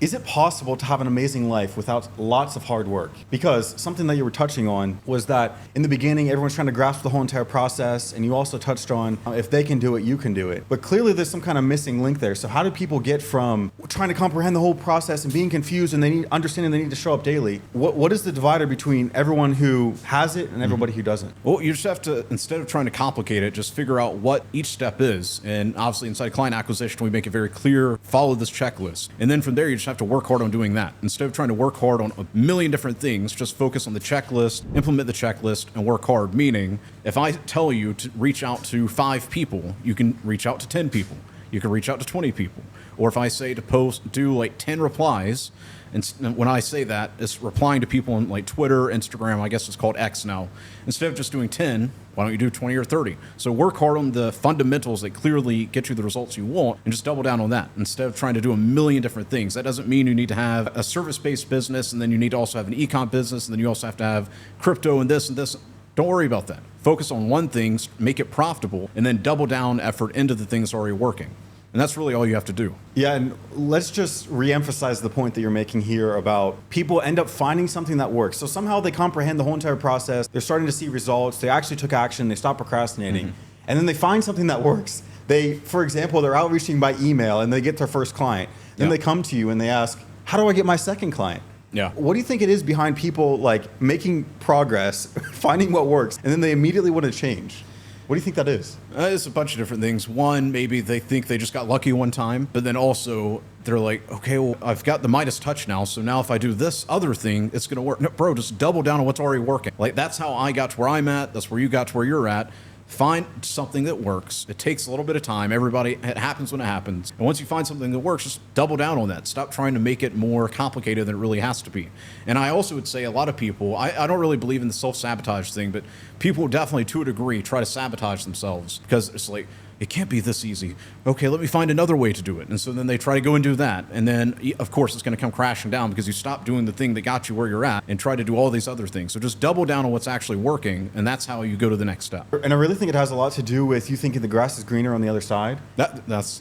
Is it possible to have an amazing life without lots of hard work? Because something that you were touching on was that in the beginning, everyone's trying to grasp the whole entire process. And you also touched on if they can do it, you can do it. But clearly there's some kind of missing link there. So how do people get from trying to comprehend the whole process and being confused and understanding they need to show up daily? What is the divider between everyone who has it and everybody who doesn't? Well, you just have to, instead of trying to complicate it, just figure out what each step is. And obviously inside client acquisition, we make it very clear, follow this checklist. And then from there, you just have to work hard on doing that. Instead of trying to work hard on a million different things, just focus on the checklist, implement the checklist, and work hard. Meaning, if I tell you to reach out to 5 people, you can reach out to 10 people. You can reach out to 20 people. Or if I say to do like 10 replies, and when I say that, it's replying to people on like Twitter, Instagram, I guess it's called X now. Instead of just doing 10, why don't you do 20 or 30? So work hard on the fundamentals that clearly get you the results you want and just double down on that instead of trying to do a million different things. That doesn't mean you need to have a service-based business and then you need to also have an e-com business and then you also have to have crypto and this and this. Don't worry about that. Focus on one thing, make it profitable, and then double down effort into the things already working. And that's really all you have to do. Yeah, and let's just reemphasize the point that you're making here about people end up finding something that works. So somehow they comprehend the whole entire process. They're starting to see results. They actually took action. They stopped procrastinating. And then they find something that works. For example, they're outreaching by email and they get their first client. Then they come to you and they ask, how do I get my second client? Yeah. What do you think it is behind people like making progress, finding what works, and then they immediately want to change? What do you think that is? It's a bunch of different things. One, maybe they think they just got lucky one time, but then also they're like, okay, well, I've got the Midas touch now, so now if I do this other thing, it's going to work. No, bro, just double down on what's already working. Like, that's how I got to where I'm at. That's where you got to where you're at. Find something that works. It takes a little bit of time. It happens when it happens. And once you find something that works, just double down on that. Stop trying to make it more complicated than it really has to be. And I also would say a lot of people, I don't really believe in the self-sabotage thing, but people definitely, to a degree, try to sabotage themselves because it's like, it can't be this easy. Okay, let me find another way to do it. And so then they try to go and do that. And then, of course, it's going to come crashing down because you stop doing the thing that got you where you're at and try to do all these other things. So just double down on what's actually working, and that's how you go to the next step. And I really think it has a lot to do with you thinking the grass is greener on the other side.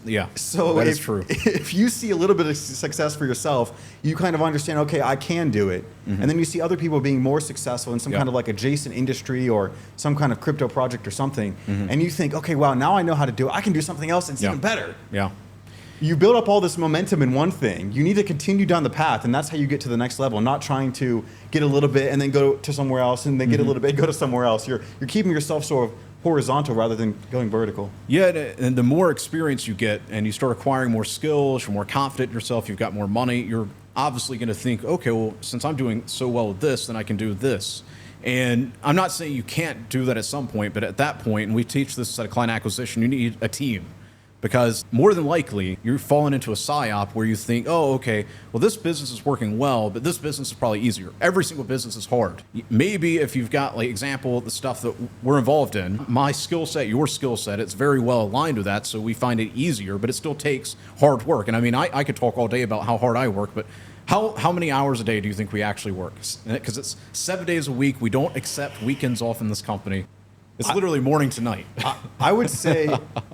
Yeah. So that is true. If you see a little bit of success for yourself, you kind of understand, okay, I can do it. And then you see other people being more successful in some kind of like adjacent industry or some kind of crypto project or something. And you think, okay, wow, now I know how to do it. I can do something else and it's even better. Yeah. You build up all this momentum in one thing. You need to continue down the path, and that's how you get to the next level, not trying to get a little bit and then go to somewhere else and then get a little bit, go to somewhere else. You're keeping yourself sort of horizontal rather than going vertical. Yeah, and the more experience you get and you start acquiring more skills, you're more confident in yourself, you've got more money, you're obviously going to think, okay, well, since I'm doing so well with this, then I can do this. And I'm not saying you can't do that at some point, but at that point, and we teach this at client acquisition, you need a team. Because more than likely, you're falling into a psyop where you think, oh, okay, well, this business is working well, but this business is probably easier. Every single business is hard. Maybe if you've got, like, example, the stuff that we're involved in, my skill set, your skill set, it's very well aligned with that, so we find it easier, but it still takes hard work. And I mean, I could talk all day about how hard I work, but how many hours a day do you think we actually work? Because it's 7 days a week. We don't accept weekends off in this company. It's literally morning to night. I would say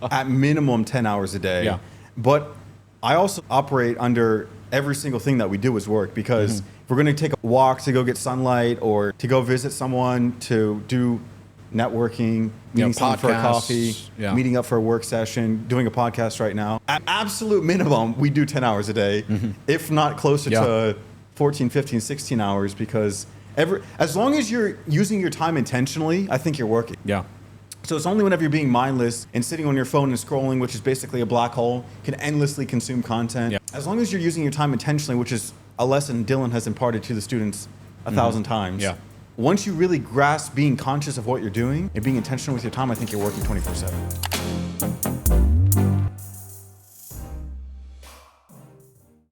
at minimum 10 hours a day. Yeah. But I also operate under every single thing that we do is work because if we're going to take a walk to go get sunlight or to go visit someone, to do networking, meeting someone for a coffee, meeting up for a work session, doing a podcast right now. At absolute minimum, we do 10 hours a day, if not closer to 14, 15, 16 hours because as long as you're using your time intentionally, I think you're working. Yeah. So it's only whenever you're being mindless and sitting on your phone and scrolling, which is basically a black hole, can endlessly consume content. Yeah. As long as you're using your time intentionally, which is a lesson Dylan has imparted to the students 1,000 times. Yeah. Once you really grasp being conscious of what you're doing and being intentional with your time, I think you're working 24/7.